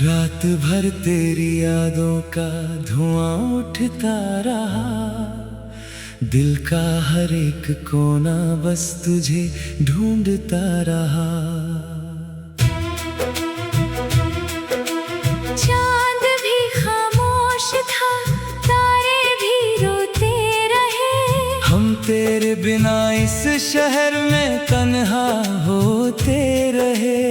रात भर तेरी यादों का धुआं उठता रहा। दिल का हर एक कोना बस तुझे ढूंढता रहा। चांद भी खामोश था, तारे भी रोते रहे। हम तेरे बिना इस शहर में तन्हा होते रहे।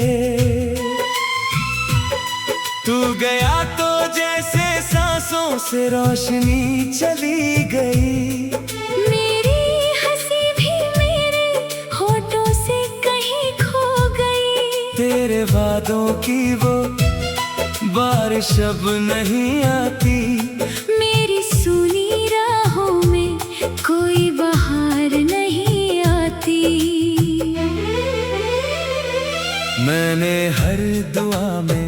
तू गया तो जैसे सांसों से रोशनी चली गई। मेरी हंसी भी मेरे होठों से कहीं खो गई। तेरे वादों की वो बारिश अब नहीं आती। मेरी सुनी राहों में कोई बहार नहीं आती। मैंने हर दुआ में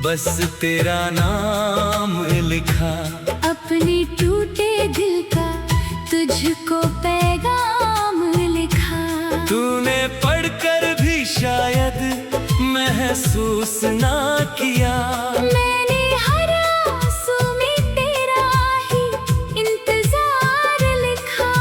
बस तेरा नाम लिखा। अपने टूटे दिल का तुझको पैगाम लिखा। तूने पढ़कर भी शायद महसूस ना किया। मैंने हर आंसू में तेरा ही इंतजार लिखा।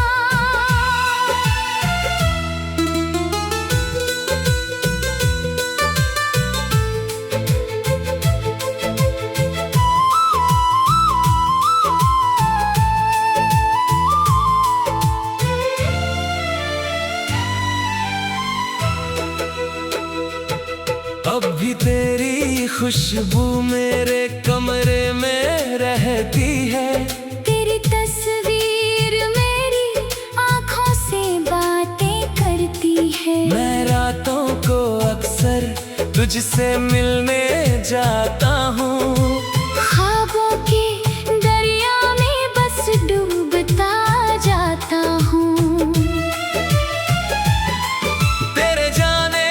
अब भी तेरी खुशबू मेरे कमरे में रहती है। तेरी तस्वीर मेरी आँखों से बातें करती है। मैं रातों को अक्सर तुझसे मिलने जाता हूँ। ख्वाबों के दरिया में बस डूबता जाता हूँ। तेरे जाने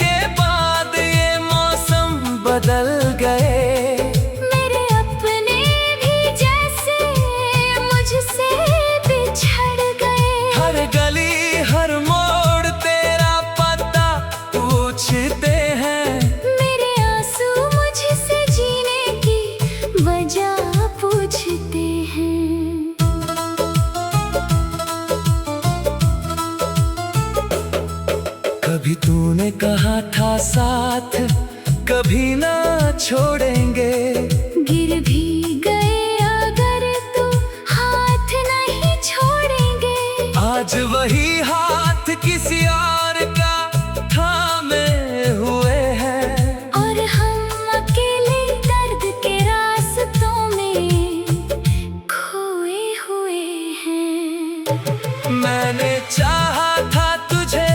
के बाद ये मौसम बदल गए। मेरे अपने भी जैसे मुझसे बिछड़ गए। हर गली हर मोड़ तेरा पता पूछते हैं। मेरे आंसू मुझसे जीने की वजह पूछते हैं। कभी तूने कहा था साथ कभी ना छोड़ेंगे। गिर भी गए अगर तो हाथ नहीं छोड़ेंगे। आज वही हाथ किसी और का थामे हुए हैं। और हम अकेले दर्द के रास्तों में खोए हुए हैं। मैंने चाहा था तुझे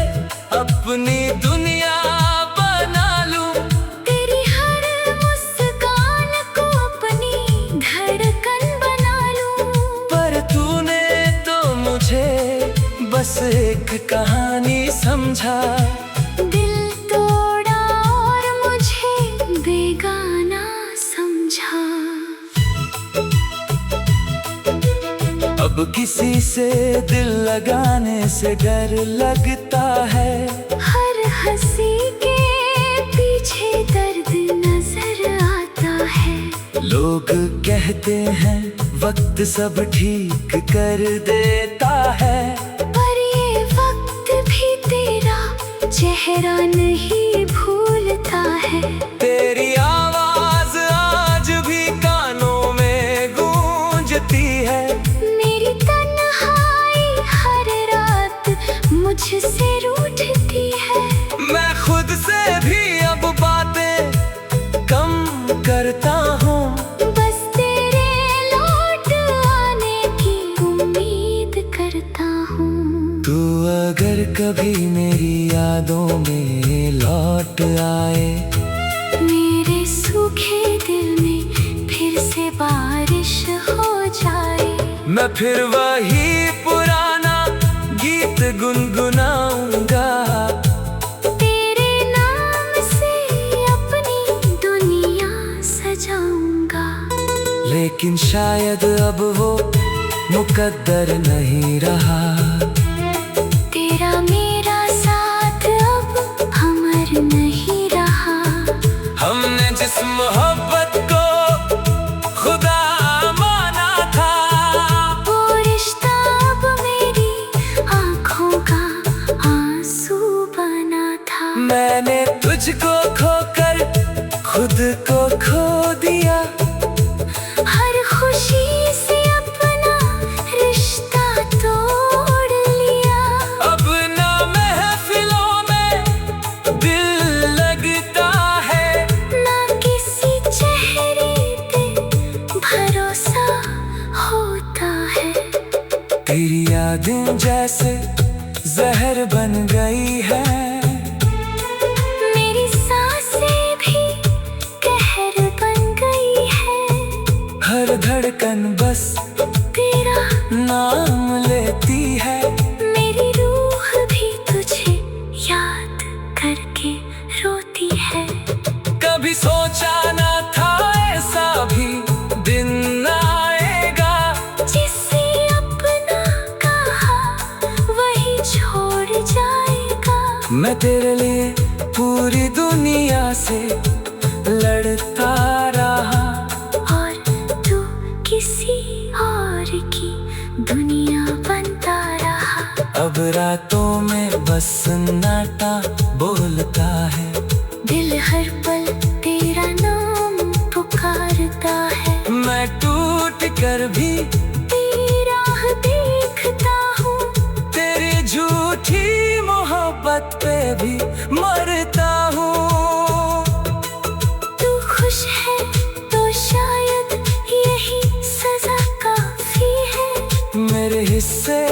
अपनी दुनिया बना लूं। तेरी हर मुस्कान को अपनी धड़कन बना लूं। पर तूने तो मुझे बस एक कहानी समझा। दिल तोड़ा और मुझे बेगाना समझा। अब किसी से दिल लगाने से डर लगता है। हर हंसी के पीछे दर्द नजर आता है। लोग कहते हैं वक्त सब ठीक कर देता है। पर ये वक्त भी तेरा चेहरा नहीं भूलता है। तेरी आवाज आज भी कानों में गूंजती है। मेरी तन्हाई हर रात मुझसे रूठती है। मैं खुद से भी अब बातें कम करता हूँ। बस तेरे लौट आने की उम्मीद करता हूँ। तू अगर कभी मेरी यादों में लौट आए। मेरे सूखे दिल में फिर से बारिश हो जाए। मैं फिर वही पुराना गीत गुनगुनाऊंगा। तेरे नाम से अपनी दुनिया सजाऊंगा। लेकिन शायद अब वो मुकद्दर नहीं रहा। तेरा मेरा साथ अब अमर नहीं रहा। हमने जिस मोहब्बत खुद को खो दिया। हर खुशी से अपना रिश्ता तोड़ लिया। अब ना महफिलों में दिल लगता है, ना किसी चेहरे पे भरोसा होता है। तेरी यादें जैसे जहर बन गई है, मेरी सांसें भी कहर बन गई है। हर धड़कन बस तेरा नाम लेती है। मेरी रूह भी तुझे याद करके रोती है। कभी सोचा ना था ऐसा भी दिन आएगा, जिसे अपना कहा वही छोड़ जाएगा। मैं तेरे लिए पूरी दुनिया से लड़ता रहा, और तू किसी और की दुनिया बनता रहा। अब रातों में बस सन्नाटा बोलता है। दिल हर पल तेरा नाम पुकारता है। मैं टूट कर भी तेरी राह देखता हूँ। तेरी झूठी मोहब्बत पे भी मरता हूँ। तू खुश है तो शायद यही सजा काफी है। मेरे हिस्से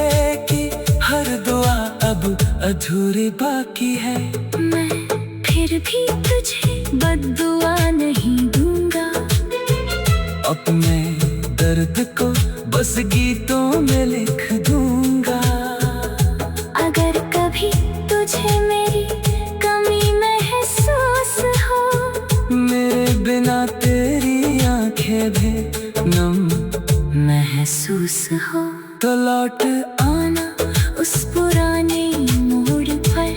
की हर दुआ अब अधूरी बाकी है। मैं फिर भी तुझे बद्दुआ नहीं दूंगा। अपने दर्द को बस गीतों में लिख दूंगा। अगर कभी तुझे मेरी कमी महसूस हो, मेरे बिना तेरी आंखें भी नम महसूस हो, तो लौट आना उस पुराने मोड़ पर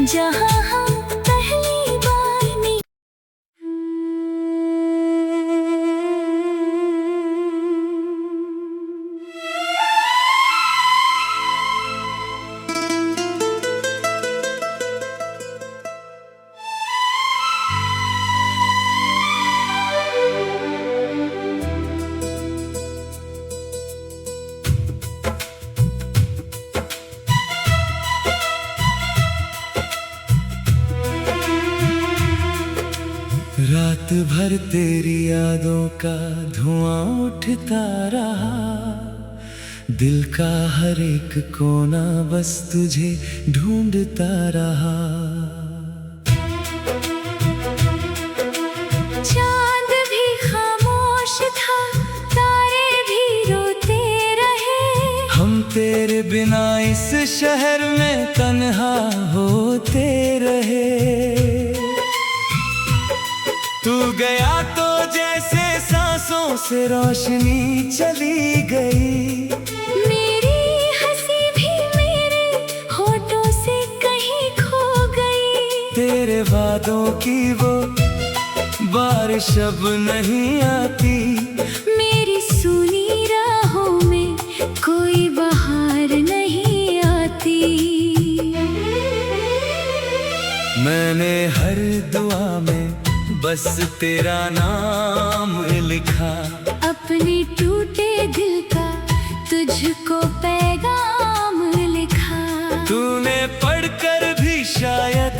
जहाँ हम पहली बार मिले। रात भर तेरी यादों का धुआं उठता रहा। दिल का हर एक कोना बस तुझे ढूंढता रहा। चांद भी खामोश था, तारे भी रोते रहे। हम तेरे बिना इस शहर में तन्हा होते रहे। तू गया तो जैसे सांसों से रोशनी चली गई। मेरी हंसी भी मेरे होठों से कहीं खो गई। तेरे वादों की वो बारिश अब नहीं आती। मेरी सुनी राहों में कोई बहार नहीं आती। मैंने हर दुआ में बस तेरा नाम लिखा। अपने टूटे दिल का तुझको पैगाम लिखा। तूने पढ़कर भी शायद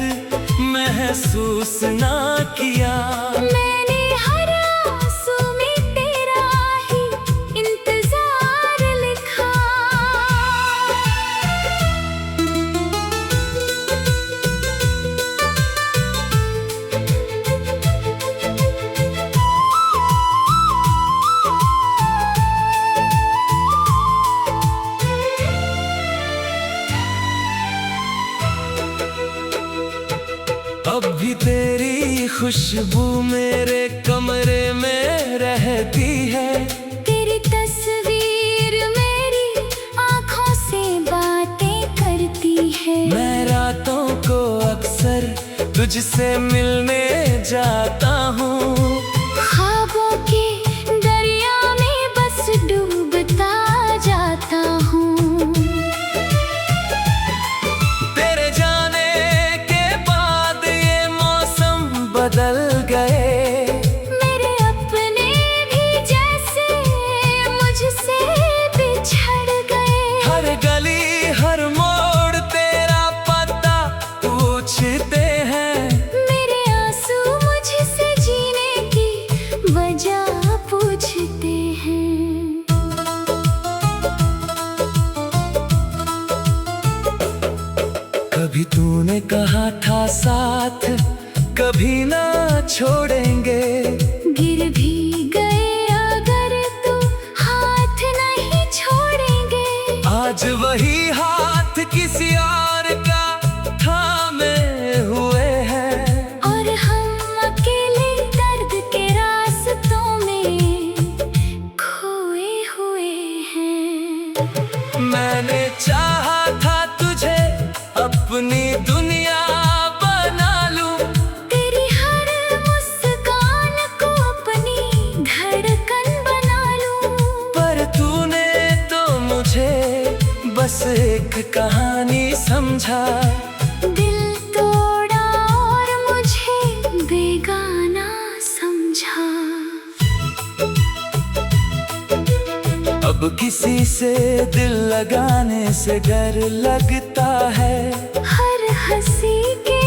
महसूस ना किया। मैंने हर आंसू में तेरा ही इंतजार लिखा। अब भी तेरी खुशबू मेरे कमरे में रहती है। तेरी तस्वीर मेरी आँखों से बातें करती है। मैं रातों को अक्सर तुझसे मिलने जाता हूँ। ख्वाबों के दरिया में बस डूबता जाता हूँ। तेरे जाने के बाद ये मौसम बदल गए। मेरे अपने भी जैसे मुझसे बिछड़ गए। हर गली हर मोड़ तेरा पता पूछते हैं। मेरे आंसू मुझसे जीने की वजह पूछते हैं। कभी तूने कहा था साथ कभी ना छोड़ेंगे। गिर भी गए अगर तो हाथ नहीं छोड़ेंगे। आज वही हाथ किसी और का थामे हुए हैं। और हम अकेले दर्द के रास्तों में खोए हुए हैं। मैंने चाहा था तुझे अपनी दुनिया बना लूं। तेरी हर मुस्कान को अपनी धड़कन बना लूं। पर तूने तो मुझे बस एक कहानी समझा। दिल तोड़ा और मुझे बेगाना समझा। अब किसी से दिल लगाने से डर लगता है। हर हंसी के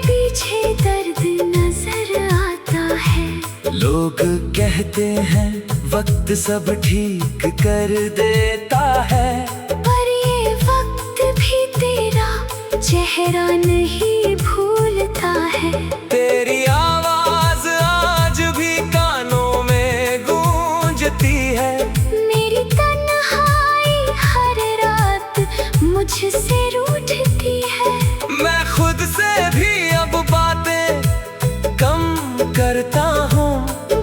पीछे दर्द नजर आता है। लोग कहते हैं वक्त सब ठीक कर देता है। पर ये वक्त भी तेरा चेहरा नहीं भूलता है। तेरी आवाज आज भी कानों में गूंजती है। मेरी तन्हाई हर रात मुझसे रूठती है। मैं खुद से भी अब बातें कम करता हूँ।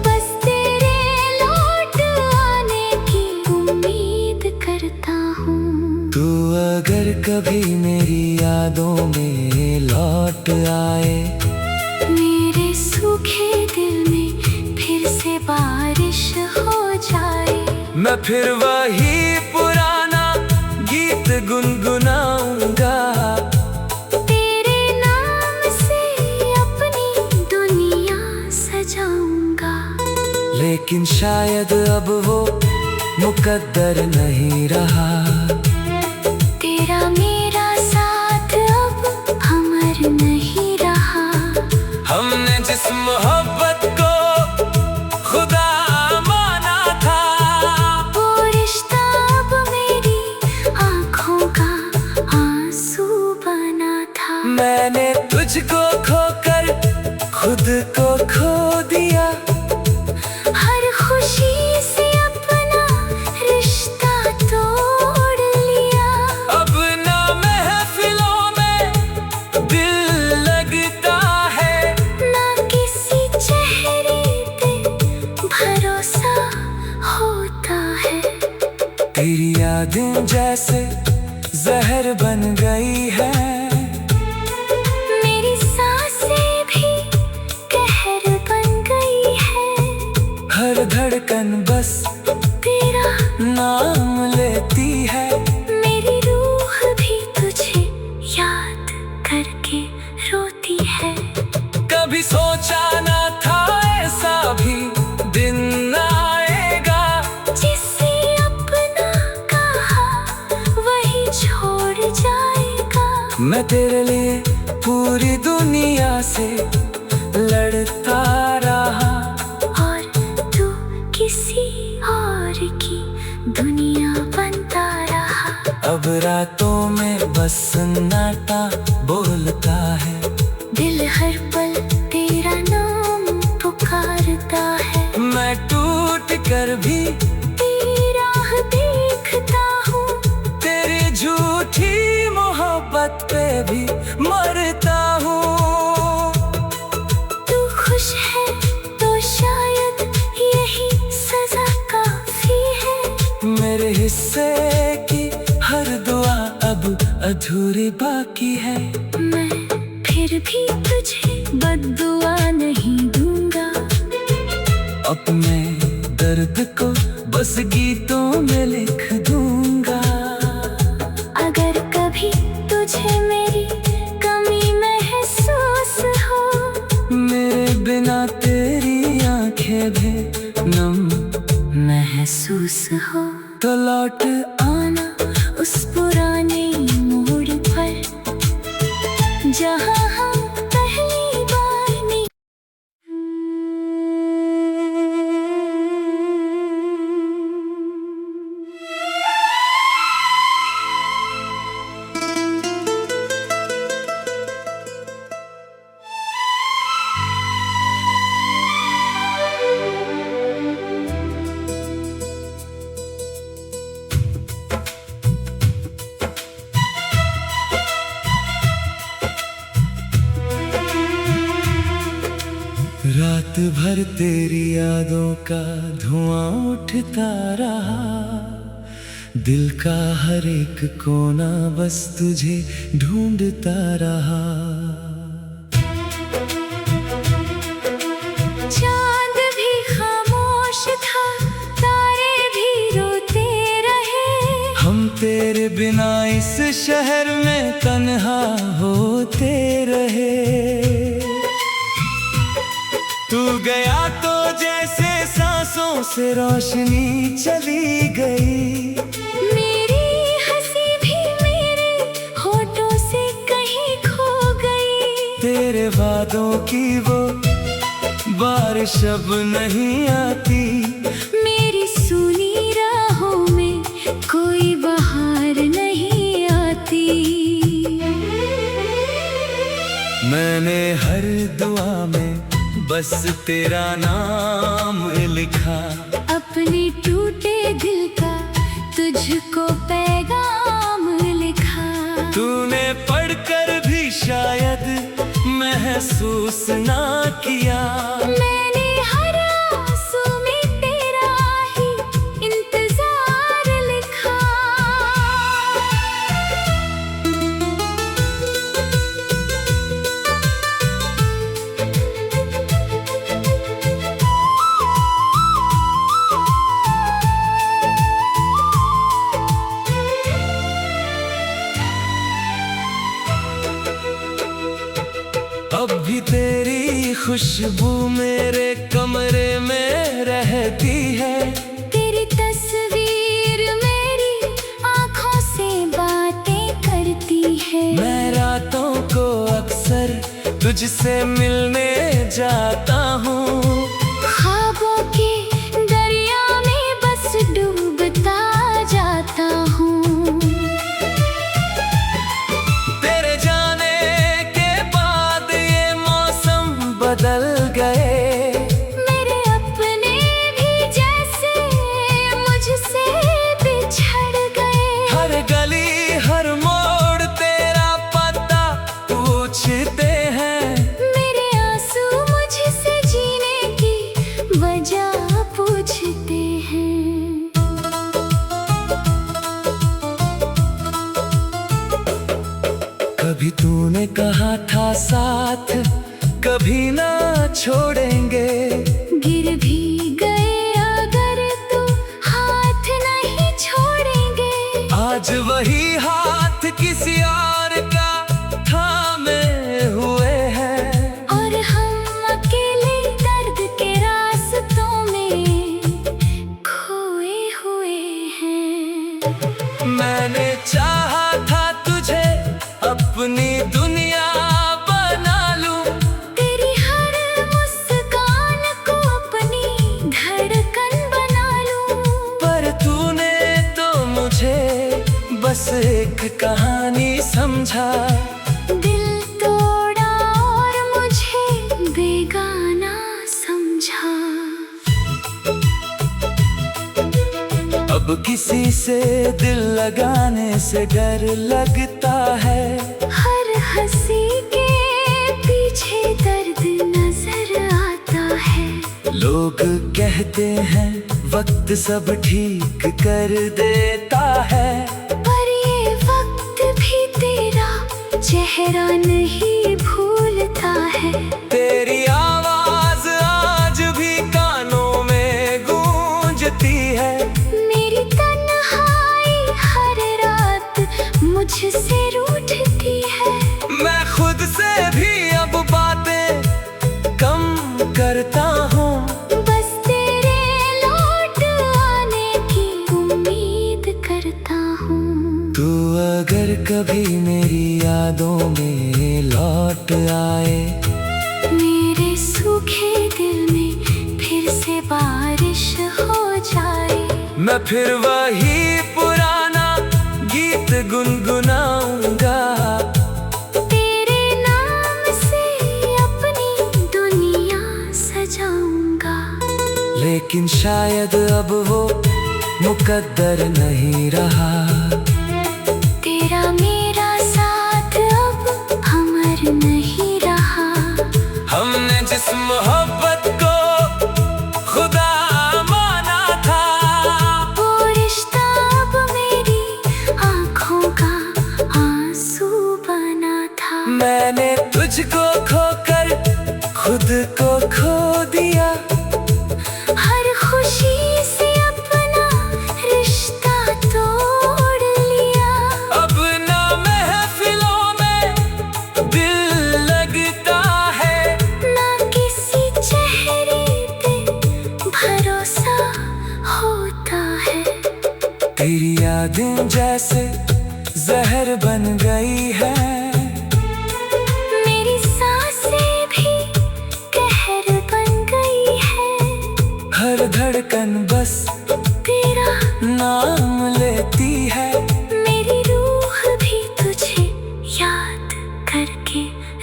बस तेरे लौट आने की उम्मीद करता हूँ। तू अगर कभी मेरी यादों में लौट आए। मेरे सूखे दिल में फिर से बारिश हो जाए। मैं फिर वही पुराना गीत गुनगुनाऊंगा। तेरे नाम से अपनी दुनिया सजाऊंगा। लेकिन शायद अब वो मुकद्दर नहीं रहा। तेरा मेरा साथ अब अमर नहीं रहा। हमने जिस मोहब्बत को खुदा माना था। वो रिश्ता अब मेरी आंखों का आंसू बना था। मैंने तुझको खोकर खुद को खो दिया। हर खुशी से अपना रिश्ता तोड़ लिया। अब ना महफिलों में दिल लगता है। ना किसी चेहरे पे भरोसा होता है। तेरी यादें जैसे जहर बन गई है। मेरी सांसें भी कहर बन गई है। हर धड़कन बस तेरा नाम लेती है। मेरी रूह भी तुझे याद करके रोती है। कभी सोचा ना था ऐसा भी दिन आएगा। जिसे अपना कहा वही छोड़ जाएगा। मैं तेरे लिए पूरी दुनिया से लड़ता रहा। और तू किसी और की दुनिया बनता रहा। अब रातों में बस सन्नाटा बोलता है। दिल हर पल तेरा नाम पुकारता है। मैं टूट कर भी तेरी राह देखता हूँ। तेरी झूठी मोहब्बत पे भी मरता हूँ। तू खुश है तो शायद यही सजा काफी है। मेरे हिस्से की हर दुआ अब अधूरी बाकी है। मैं फिर भी तुझे बद्दुआ नहीं दूंगा। अपने दर्द को बस गीतों में लिख दूंगा। अगर कभी तुझे मेरी कमी महसूस हो। मेरे बिना महसूस हो तो लौट आना उस पुराने मोड़ पर जहाँ हम पहली बार मिले। रात भर तेरी यादों का धुआं उठता रहा, दिल का हर एक कोना बस तुझे ढूंढता रहा। चांद भी खामोश था, तारे भी रोते रहे, हम तेरे बिना इस शहर में तन्हा होते रहे। तू गया तो जैसे सांसों से रोशनी चली गई, मेरी हंसी भी मेरे होठों से कहीं खो गई। तेरे वादों की वो बारिश अब नहीं आती, मेरी सुनी राहों में कोई बहार नहीं आती। मैंने हर दुआ में बस तेरा नाम लिखा, अपने टूटे दिल का तुझको पैगाम लिखा। तूने पढ़कर भी शायद महसूस ना किया, मैंने हर आंसू में तेरा ही इंतजार लिखा। अब भी तेरी खुशबू मेरे कमरे में रहती है, तेरी तस्वीर मेरी आँखों से बातें करती है। मैं रातों को अक्सर तुझसे मिलने जाता हूँ, ख्वाबों के दरिया में बस डूबता जाता हूँ। तेरे जाने के बाद ये मौसम बदल गए, मेरे अपने भी जैसे मुझसे बिछड़ गए। हर गली हर मोड़ तेरा पता पूछते हैं, मेरे आंसू मुझसे जीने की वजह पूछते हैं। कभी तूने कहा था साथ कभी ना छोड़ेंगे, गिर भी गए अगर तो हाथ नहीं छोड़ेंगे। आज वही हाथ किसी और का थामे हुए हैं, और हम अकेले दर्द के रास्तों में खोए हुए हैं। मैंने चाहा था तुझे अपनी दुनिया बना लूं, तेरी हर मुस्कान को अपनी धड़कन बना लूं। पर तूने तो मुझे बस एक कहानी समझा, दिल तोड़ा और मुझे बेगाना समझा। अब किसी से दिल लगाने से डर लगता है, हर हंसी के पीछे दर्द नजर आता है। लोग कहते हैं वक्त सब ठीक कर देता है, पर ये वक्त भी तेरा चेहरा नहीं भूलता है। तेरी आवाज आज भी कानों में गूंजती है, मेरी तन्हाई हर रात मुझसे रूठती है। मैं खुद से भी अब बातें कम करता हूँ, बस तेरे लौट आने की कभी मेरी यादों में लौट आए। मेरे सूखे दिल में फिर से बारिश हो जाए। मैं फिर वही पुराना गीत गुनगुनाऊंगा। तेरे नाम से अपनी दुनिया सजाऊंगा। लेकिन शायद अब वो मुकद्दर नहीं रहा। तेरा मेरा साथ अब अमर नहीं रहा। हमने जिस मोहब्बत को खुदा माना था, वो रिश्ता अब मेरी आंखों का आंसू बना था। मैंने तुझको खोकर खुद को खो दिया। हर खुशी से अपना रिश्ता तोड़ लिया। अब ना महफिलों में दिल लगता है, ना किसी चेहरे पे भरोसा होता है। तेरी यादें जैसे जहर बन गई है। मेरी सांसें भी कहर बन गई है। हर धड़कन बस तेरा नाम लेती है। मेरी रूह भी तुझे याद करके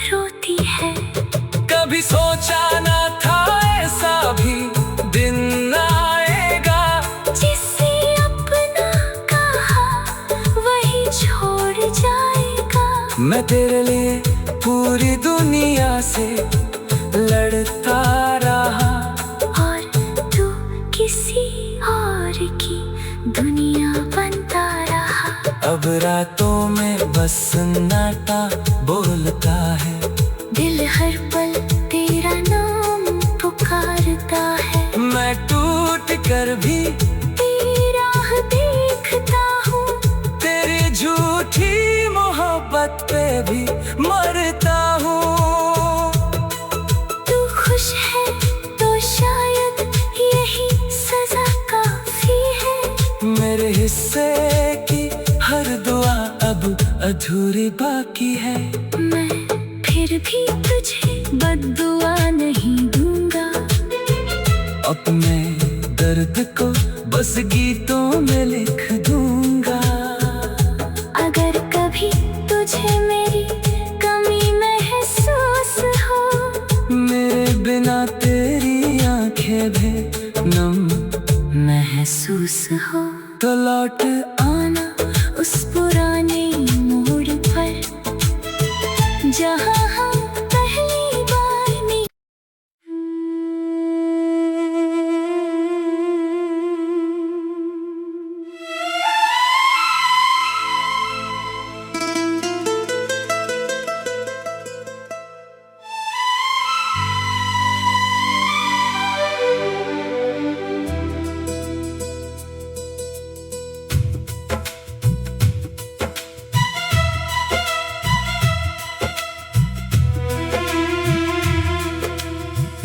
रोती है। कभी सोचा ना था ऐसा भी दिन आएगा। जिसे अपना कहा वही छोड़ जाएगा। मैं तेरे लिए पूरी दुनिया से लड़ता रहा। और तू किसी और की दुनिया बनता रहा। अब रातों में बस सन्नाटा बोलता है। दिल हर पल तेरा नाम पुकारता है। मैं टूट कर भी तेरी राह देखता हूँ। तेरी झूठी मोहब्बत पे भी मरता हूँ। तू खुश है तो शायद यही सजा काफी है। मेरे हिस्से की हर दुआ अब अधूरी बाकी है। मैं फिर भी तुझे बद्दुआ नहीं दूंगा। अपने दर्द को बस गीतों में लिख दूंगा। अगर कभी तुझे मेरी कमी महसूस हो, मेरे बिना तेरी आंखें भी नम महसूस हो, तो लौट आना उस पुराने मोड़ पर जहाँ हम पहली बार मिले।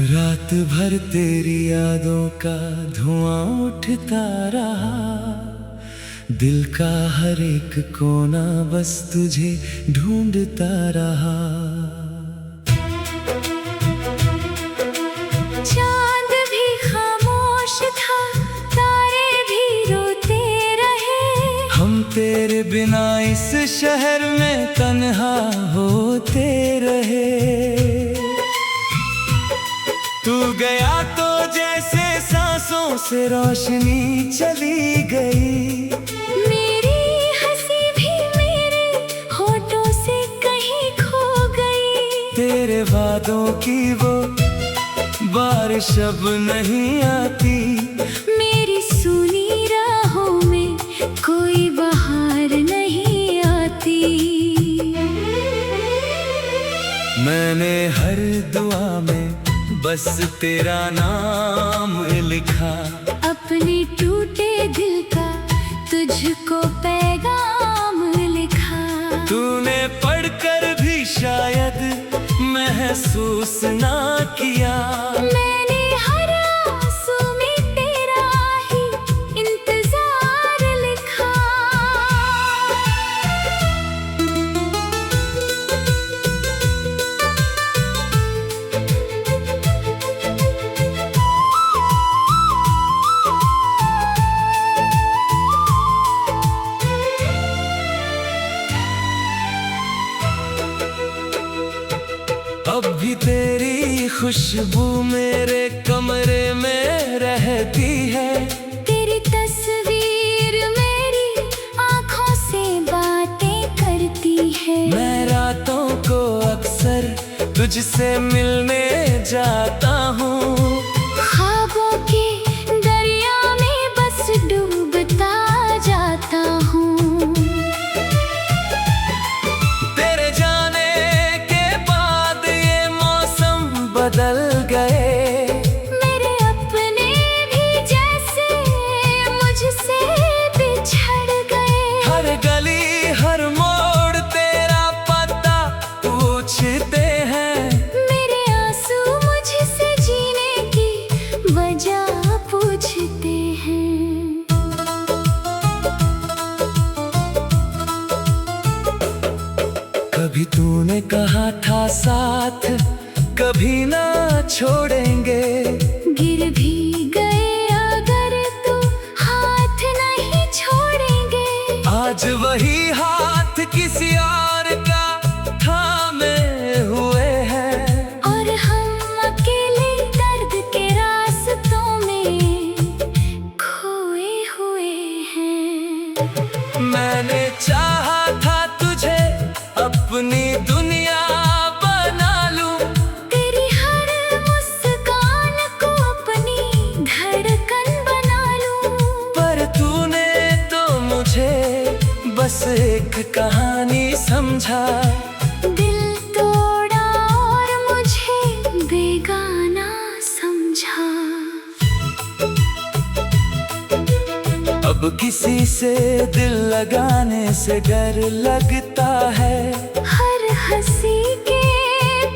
रात भर तेरी यादों का धुआं उठता रहा। दिल का हर एक कोना बस तुझे ढूंढता रहा। चांद भी खामोश था, तारे भी रोते रहे। हम तेरे बिना इस शहर में तन्हा होते रहे। तू गया तो जैसे सांसों से रोशनी चली गई। मेरी हंसी भी मेरे होठों से कहीं खो गई। तेरे वादों की वो बारिश अब नहीं आती। मेरी सुनी राहों में कोई बहार नहीं आती। मैंने हर दुआ में बस तेरा नाम लिखा। अपने टूटे दिल का तुझको पैगाम लिखा। तूने पढ़कर भी शायद महसूस ना किया। मैंने हर आंसू में तेरा ही इंतजार लिखा। खुशबू मेरे कमरे में रहती है। तेरी तस्वीर मेरी आँखों से बातें करती है। मैं रातों को अक्सर तुझसे मिलने जाता हूँ। ख्वाबों के दरिया में बस डूबता जाता हूँ। तेरे जाने के बाद ये मौसम बदल गए। मेरे अपने भी जैसे मुझसे बिछड़ गए। हर गली हर मोड़ तेरा पता पूछते हैं। मेरे आंसू मुझसे जीने की वजह पूछते हैं। कभी तूने कहा था साथ कभी ना छोड़ेंगे। गिर भी गए अगर तो हाथ नहीं छोड़ेंगे। आज वही हाथ किसी और का थामे हुए हैं। और हम अकेले दर्द के रास्तों में खोए हुए हैं। मैंने चाहा था तुझे अपनी दुनिया बना लूं। तेरी हर मुस्कान को अपनी धड़कन बना लूं। पर तूने तो मुझे बस एक कहानी समझा। दिल तोड़ा और मुझे बेगाना समझा। अब किसी से दिल लगाने से डर लगता है। हर हंसी के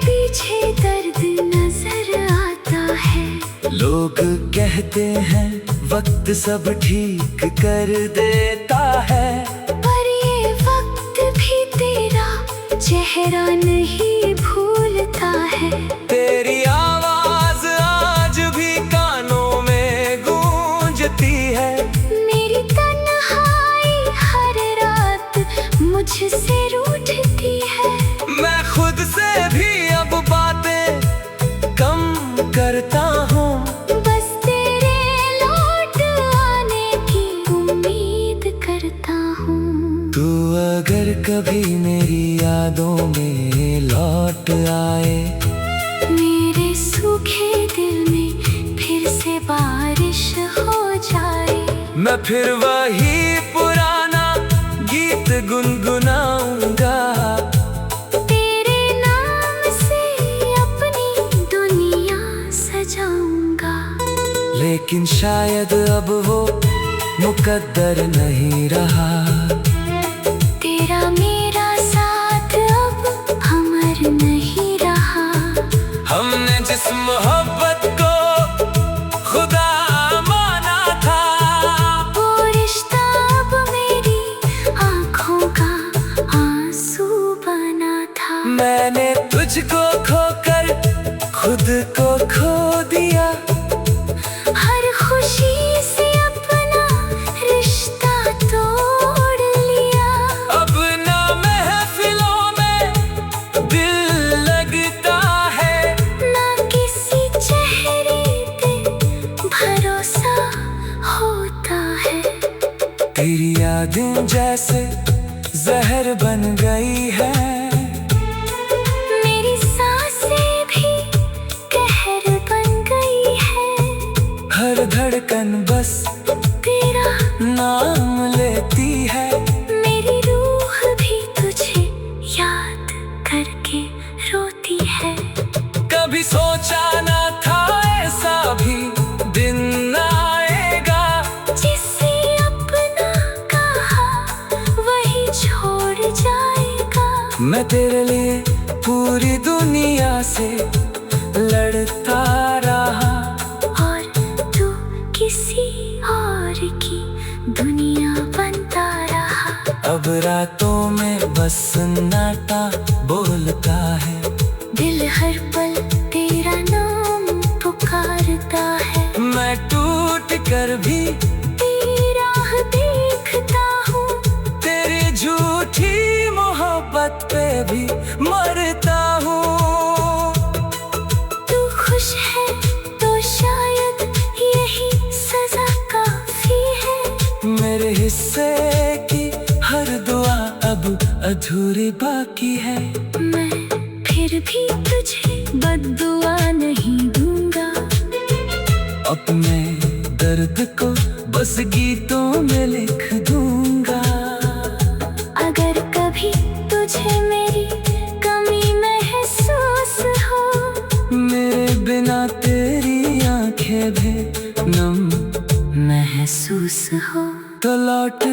पीछे दर्द नजर आता है। लोग कहते हैं वक्त सब ठीक कर देता है। पर ये वक्त भी तेरा चेहरा नहीं भूलता है। तेरी आवाज आज भी कानों में गूंजती है। मेरी तन्हाई हर रात मुझसे रूठती है। मैं खुद से भी अब बातें कम करता हूँ। बस तेरे लौट आने की उम्मीद करता हूँ। तू अगर कभी मेरी यादों में लौट आए। मेरे सूखे दिल में फिर से बारिश हो जाए। मैं फिर वही पुराना गीत गुनगुनाऊंगा। तेरे नाम से अपनी दुनिया सजाऊंगा। लेकिन शायद अब वो मुकद्दर नहीं रहा। तेरा मेरा साथ अब अमर नहीं रहा। हमने जिस मोहब्बत को खुदा माना था। वो रिश्ता अब मेरी आँखों का आंसू बना था। मैंने तुझको खोकर खुद को खो दिया। हर खुशी से अपना रिश्ता तोड़ लिया। अब ना महफिलों में दिल लगता है। ना किसी चेहरे पे भरोसा होता है। तेरी यादें जैसे जहर बन गई है। मेरी सांसें भी कहर बन गई है। हर धड़कन बस तेरा नाम लेती है। मेरी रूह भी तुझे याद करके रोती है। कभी सोचा ना था ऐसा भी दिन आएगा। जिसे अपना कहा वही छोड़ जाएगा। मैं तेरे लिए पूरी दुनिया से लड़ता रहा। और तू किसी और की दुनिया बनता रहा। अब रातों में बस सन्नाटा बोलता है। दिल हर पल तेरा नाम पुकारता है। मैं टूट कर भी तेरी राह देखता हूँ। तेरी झूठी मोहब्बत पे भी मरता हूँ। तू अधूरी बाकी है। मैं फिर भी तुझे बद्दुआ नहीं दूंगा। अपने दर्द को बस गीतों में लिख दूंगा। अगर कभी तुझे मेरी कमी महसूस हो, मेरे बिना तेरी आंखें भी नम महसूस हो, तो लौट